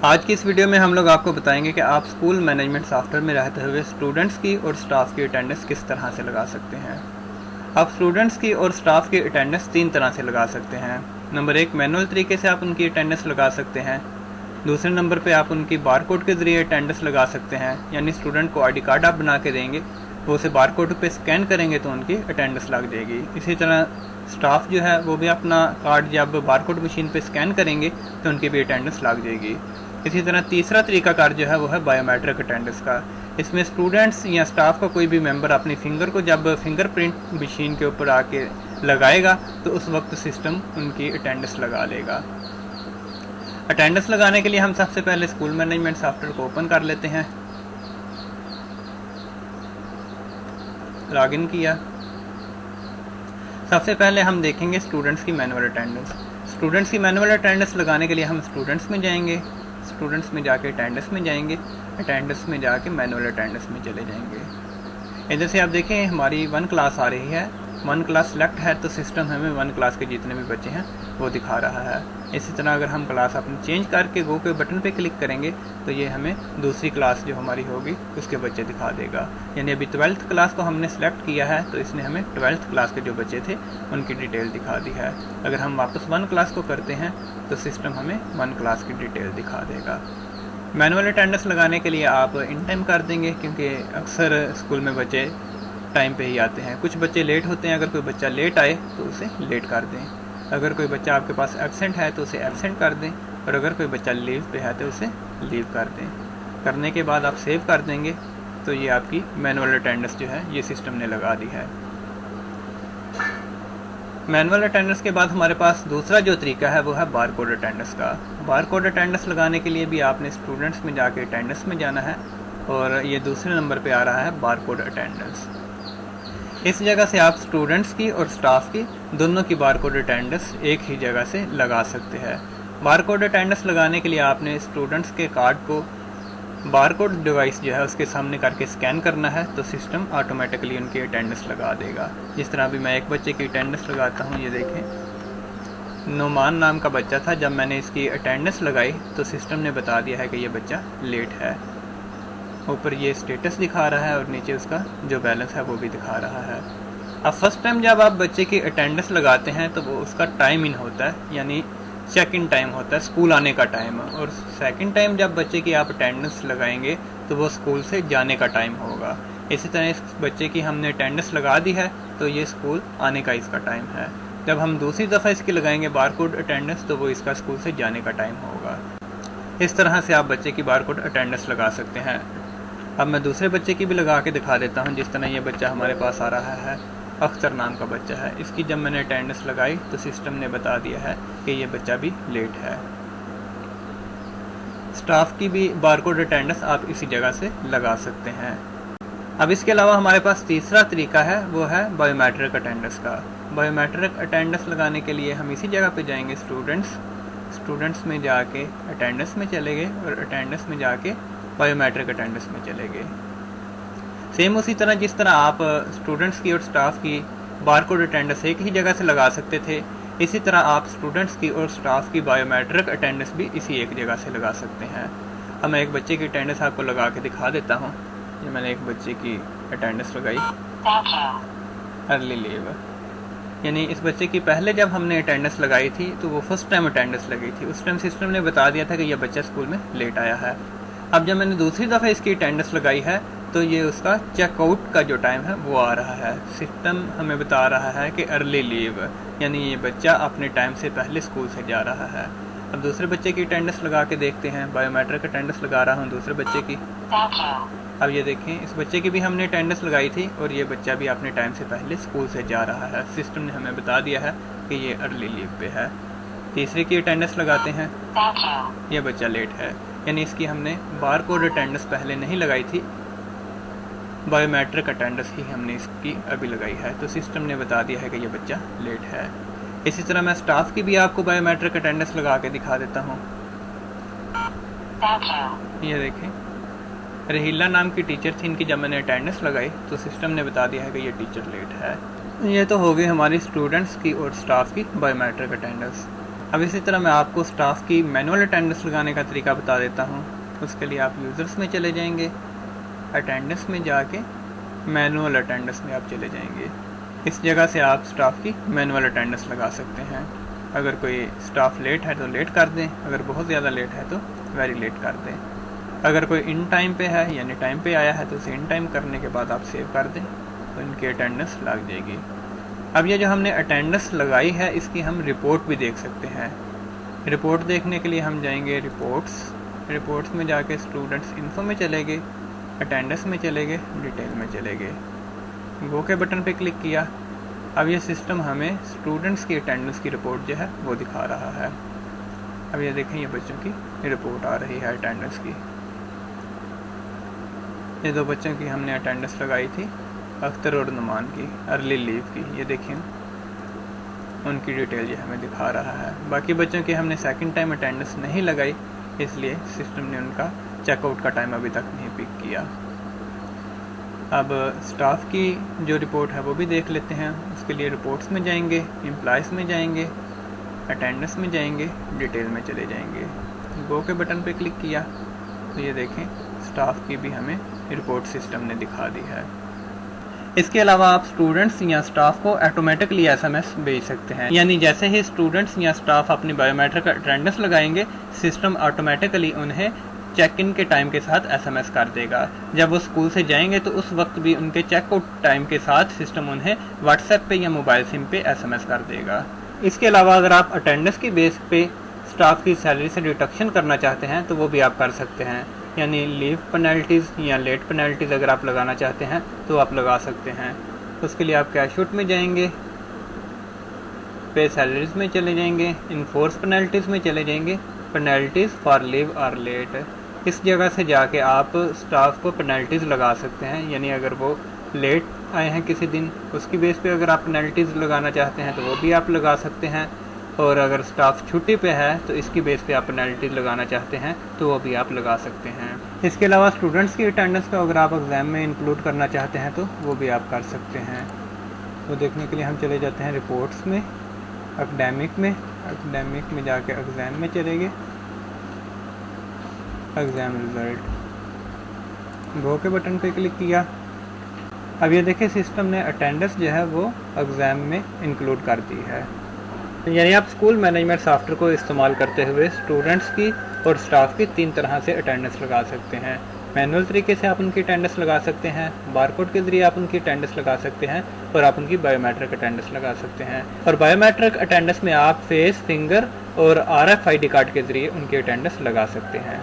आज की इस वीडियो में हम लोग आपको बताएंगे कि आप स्कूल मैनेजमेंट सॉफ्टवेयर में रहते हुए स्टूडेंट्स की और स्टाफ की अटेंडेंस किस तरह से लगा सकते हैं। आप स्टूडेंट्स की और स्टाफ की अटेंडेंस 3 तरह से लगा सकते हैं। नंबर 1, मैनुअल तरीके से आप उनकी अटेंडेंस लगा सकते हैं। दूसरे नंबर पे आप उनकी बारकोड के ज़रिए अटेंडेंस लगा सकते हैं, यानी स्टूडेंट को आईडी कार्ड आप बना के देंगे, वो उसे बारकोड पे स्कैन करेंगे तो उनकी अटेंडेंस लग जाएगी। इसी तरह स्टाफ जो है वो भी अपना कार्ड जब बारकोड मशीन पे स्कैन करेंगे तो उनकी भी अटेंडेंस लग जाएगी। इसी तरह तीसरा तरीकाकार जो है वो है बायोमेट्रिक अटेंडेंस का। इसमें स्टूडेंट्स या स्टाफ का कोई भी मेंबर अपनी फिंगर को जब फिंगरप्रिंट मशीन के ऊपर आके लगाएगा तो उस वक्त सिस्टम उनकी अटेंडेंस लगा लेगा। अटेंडेंस लगाने के लिए हम सबसे पहले स्कूल मैनेजमेंट सॉफ्टवेयर को ओपन कर लेते हैं। लॉगिन किया। सबसे पहले हम देखेंगे स्टूडेंट्स की मैनुअल अटेंडेंस। स्टूडेंट्स की मैनुअल अटेंडेंस लगाने के लिए हम स्टूडेंट्स में जाएंगे, स्टूडेंट्स में जाके अटेंडेंस में जाएंगे, अटेंडेंस में जाके मैनुअल अटेंडेंस में चले जाएंगे। इधर से आप देखें हमारी 1 क्लास आ रही है, 1 क्लास सेलेक्ट है तो सिस्टम हमें 1 क्लास के जितने भी बच्चे हैं वो दिखा रहा है। इसी तरह अगर हम क्लास अपनी चेंज करके गो के बटन पे क्लिक करेंगे तो ये हमें दूसरी क्लास जो हमारी होगी उसके बच्चे दिखा देगा। यानी अभी 12th क्लास को हमने सेलेक्ट किया है तो इसने हमें 12th क्लास के जो बच्चे थे उनकी डिटेल दिखा दी है। अगर हम वापस 1 क्लास को करते हैं तो सिस्टम हमें 1 क्लास की डिटेल दिखा देगा। मैनुअल अटेंडेंस लगाने के लिए आप इन टाइम कर देंगे, क्योंकि अक्सर स्कूल में बच्चे टाइम पे ही आते हैं। कुछ बच्चे लेट होते हैं, अगर कोई बच्चा लेट आए तो उसे लेट कर दें। अगर कोई बच्चा आपके पास एब्सेंट है तो उसे एब्सेंट कर दें, और अगर कोई बच्चा लीव पे है तो उसे लीव कर दें। करने के बाद आप सेव कर देंगे तो ये आपकी मैनुअल अटेंडेंस जो है ये सिस्टम ने लगा दी है। मैनुअल अटेंडेंस के बाद हमारे पास दूसरा जो तरीका है वो है बारकोड अटेंडेंस का। बारकोड अटेंडेंस लगाने के लिए भी आपने स्टूडेंट्स में जाके अटेंडेंस में जाना है, और ये दूसरे नंबर पे आ रहा है बारकोड अटेंडेंस। इस जगह से आप स्टूडेंट्स की और स्टाफ की दोनों की बारकोड अटेंडेंस एक ही जगह से लगा सकते हैं। बारकोड अटेंडेंस लगाने के लिए आपने स्टूडेंट्स के कार्ड को बारकोड डिवाइस जो है उसके सामने करके स्कैन करना है तो सिस्टम ऑटोमेटिकली उनकी अटेंडेंस लगा देगा। जिस तरह अभी मैं एक बच्चे की अटेंडेंस लगाता हूँ, ये देखें नोमान नाम का बच्चा था। जब मैंने इसकी अटेंडेंस लगाई तो सिस्टम ने बता दिया है कि ये बच्चा लेट है। ऊपर ये स्टेटस दिखा रहा है और नीचे उसका जो बैलेंस है वो भी दिखा रहा है। अब फर्स्ट टाइम जब आप बच्चे की अटेंडेंस लगाते हैं तो वो उसका टाइम इन होता है, यानी चेक इन टाइम होता है, स्कूल आने का टाइम। और सेकंड टाइम जब बच्चे की आप अटेंडेंस लगाएंगे तो वो स्कूल से जाने का टाइम होगा। इसी तरह इस बच्चे की हमने अटेंडेंस लगा दी है तो ये स्कूल आने का इसका टाइम है। जब हम दूसरी दफ़ा इसकी लगाएंगे बारकोड अटेंडेंस तो वो इसका स्कूल से जाने का टाइम होगा। इस तरह से आप बच्चे की बारकोड अटेंडेंस लगा सकते हैं। अब मैं दूसरे बच्चे की भी लगा के दिखा देता हूँ। जिस तरह ये बच्चा हमारे पास आ रहा है, अख्तर नाम का बच्चा है। इसकी जब मैंने अटेंडेंस लगाई तो सिस्टम ने बता दिया है कि ये बच्चा भी लेट है। स्टाफ की भी बारकोड अटेंडेंस आप इसी जगह से लगा सकते हैं। अब इसके अलावा हमारे पास तीसरा तरीका है, वो है बायोमेट्रिक अटेंडेंस का। बायोमेट्रिक अटेंडेंस लगाने के लिए हम इसी जगह पे जाएंगे, स्टूडेंट्स में जाके अटेंडेंस में चले गए और अटेंडेंस में जाके बायोमेट्रिक अटेंडेंस में चले गए। सेम उसी तरह जिस तरह आप स्टूडेंट्स की और स्टाफ की बारकोड अटेंडेंस एक ही जगह से लगा सकते थे, इसी तरह आप स्टूडेंट्स की और स्टाफ की बायोमेट्रिक अटेंडेंस भी इसी एक जगह से लगा सकते हैं। अब मैं एक बच्चे की अटेंडेंस आपको लगा के दिखा देता हूँ। ये मैंने एक बच्चे की अटेंडेंस लगाई, अर्ली लीव। यानी इस बच्चे की पहले जब हमने अटेंडेंस लगाई थी तो वो फर्स्ट टाइम अटेंडेंस लगी थी। उस टाइम सिस्टम ने बता दिया था कि यह बच्चा स्कूल में लेट आया है। अब जब मैंने दूसरी दफ़ा इसकी अटेंडेंस लगाई है तो ये उसका चेकआउट का जो टाइम है वो आ रहा है। सिस्टम हमें बता रहा है कि अर्ली लीव, यानी ये बच्चा अपने टाइम से पहले स्कूल से जा रहा है। अब दूसरे बच्चे की अटेंडेंस लगा के देखते हैं। बायोमेट्रिक अटेंडेंस लगा रहा हूँ दूसरे बच्चे की। अब ये देखें, इस बच्चे की भी हमने अटेंडेंस लगाई थी और ये बच्चा भी अपने टाइम से पहले स्कूल से जा रहा है। सिस्टम ने हमें बता दिया है कि ये अर्ली लीव पे है। तीसरे की अटेंडेंस लगाते हैं, ये बच्चा लेट है। यानी इसकी हमने बारकोड अटेंडेंस पहले नहीं लगाई थी, बायोमेट्रिक अटेंडेंस ही हमने इसकी अभी लगाई है, तो सिस्टम ने बता दिया है कि ये बच्चा लेट है। इसी तरह मैं स्टाफ की भी आपको बायोमेट्रिक अटेंडेंस लगा के दिखा देता हूँ। ये देखें, रहीला नाम की टीचर थी, इनकी जब मैंने अटेंडेंस लगाई तो सिस्टम ने बता दिया है कि ये टीचर लेट है। ये तो हो गई हमारी स्टूडेंट्स की और स्टाफ की बायोमेट्रिक अटेंडेंस। अब इसी तरह मैं आपको स्टाफ की मैनुअल अटेंडेंस लगाने का तरीका बता देता हूँ। उसके लिए आप यूज़र्स में चले जाएंगे, अटेंडेंस में जाके मैनुअल अटेंडेंस में आप चले जाएंगे। इस जगह से आप स्टाफ की मैनुअल अटेंडेंस लगा सकते हैं। अगर कोई स्टाफ लेट है तो लेट कर दें, अगर बहुत ज़्यादा लेट है तो वेरी लेट कर दें। अगर कोई इन टाइम पे है यानी टाइम पे आया है तो उसे इन टाइम करने के बाद आप सेव कर दें तो इनकी अटेंडेंस लग जाएगी। अब ये जो हमने अटेंडेंस लगाई है इसकी हम रिपोर्ट भी देख सकते हैं। रिपोर्ट देखने के लिए हम जाएंगे रिपोर्ट्स में जाके स्टूडेंट्स इन्फो में चले गए, अटेंडेंस में चले गए, डिटेल में चले गए, गो के बटन पे क्लिक किया। अब ये सिस्टम हमें स्टूडेंट्स की अटेंडेंस की रिपोर्ट जो है वो दिखा रहा है। अब ये देखें, ये बच्चों की रिपोर्ट आ रही है अटेंडेंस की। ये 2 बच्चों की हमने अटेंडेंस लगाई थी, अख्तर और नुमान की, अर्ली लीव की। ये देखिए उनकी डिटेल ये हमें दिखा रहा है। बाकी बच्चों की हमने सेकंड टाइम अटेंडेंस नहीं लगाई, इसलिए सिस्टम ने उनका चेकआउट का टाइम अभी तक नहीं पिक किया। अब स्टाफ की जो रिपोर्ट है वो भी देख लेते हैं। उसके लिए रिपोर्ट्स में जाएंगे, एम्प्लॉयज़ में जाएंगे, अटेंडेंस में जाएंगे, डिटेल में चले जाएंगे, गो के बटन पे क्लिक किया तो ये देखें स्टाफ की भी हमें रिपोर्ट सिस्टम ने दिखा दी है। इसके अलावा आप स्टूडेंट्स या स्टाफ को ऑटोमेटिकली एसएमएस भेज सकते हैं, यानी जैसे ही स्टूडेंट्स या स्टाफ अपनी बायोमेट्रिक अटेंडेंस लगाएंगे सिस्टम ऑटोमेटिकली उन्हें चेक इन के टाइम के साथ एसएमएस कर देगा। जब वो स्कूल से जाएंगे तो उस वक्त भी उनके चेकआउट टाइम के साथ सिस्टम उन्हें व्हाट्सएप पे या मोबाइल सिम पे एसएमएस कर देगा। इसके अलावा अगर आप अटेंडेंस की बेस पे स्टाफ की सैलरी से डिडक्शन करना चाहते हैं तो वो भी आप कर सकते हैं, यानी लीव पेनल्टीज़ या लेट पेनल्टीज़ अगर आप लगाना चाहते हैं तो आप लगा सकते हैं। उसके लिए आप कैश आउट में जाएंगे, पे सैलरीज में चले जाएंगे, इन्फोर्स पेनल्टीज़ में चले जाएंगे, पेनल्टीज़ फॉर लीव और लेट। इस जगह से जाके आप स्टाफ को पेनल्टीज़ लगा सकते हैं, यानी अगर वो लेट आए हैं किसी दिन उसकी बेस पे अगर आप पेनल्टीज़ लगाना चाहते हैं तो वो भी आप लगा सकते हैं, और अगर स्टाफ छुट्टी पे है तो इसकी बेस पे आप पेनल्टीज लगाना चाहते हैं तो वो भी आप लगा सकते हैं। इसके अलावा स्टूडेंट्स की अटेंडेंस को अगर आप एग्ज़ाम में इंक्लूड करना चाहते हैं तो वो भी आप कर सकते हैं। वो देखने के लिए हम चले जाते हैं रिपोर्ट्स में, एकेडमिक में जाके एग्ज़ाम में चले गए, एग्ज़ाम रिज़ल्ट, गो के बटन पे क्लिक किया। अब ये देखिए सिस्टम ने अटेंडेंस जो है वो एग्ज़ाम में इंक्लूड कर दी है। यानी आप स्कूल मैनेजमेंट सॉफ्टवेयर को इस्तेमाल करते हुए स्टूडेंट्स की और स्टाफ की 3 तरह से अटेंडेंस लगा सकते हैं। मैनुअल तरीके से आप उनकी अटेंडेंस लगा सकते हैं, बारकोड के ज़रिए आप उनकी अटेंडेंस लगा सकते हैं, और आप उनकी बायोमेट्रिक अटेंडेंस लगा सकते हैं। और बायोमेट्रिक अटेंडेंस में आप फेस, फिंगर और RFID कार्ड के ज़रिए उनकी अटेंडेंस लगा सकते हैं।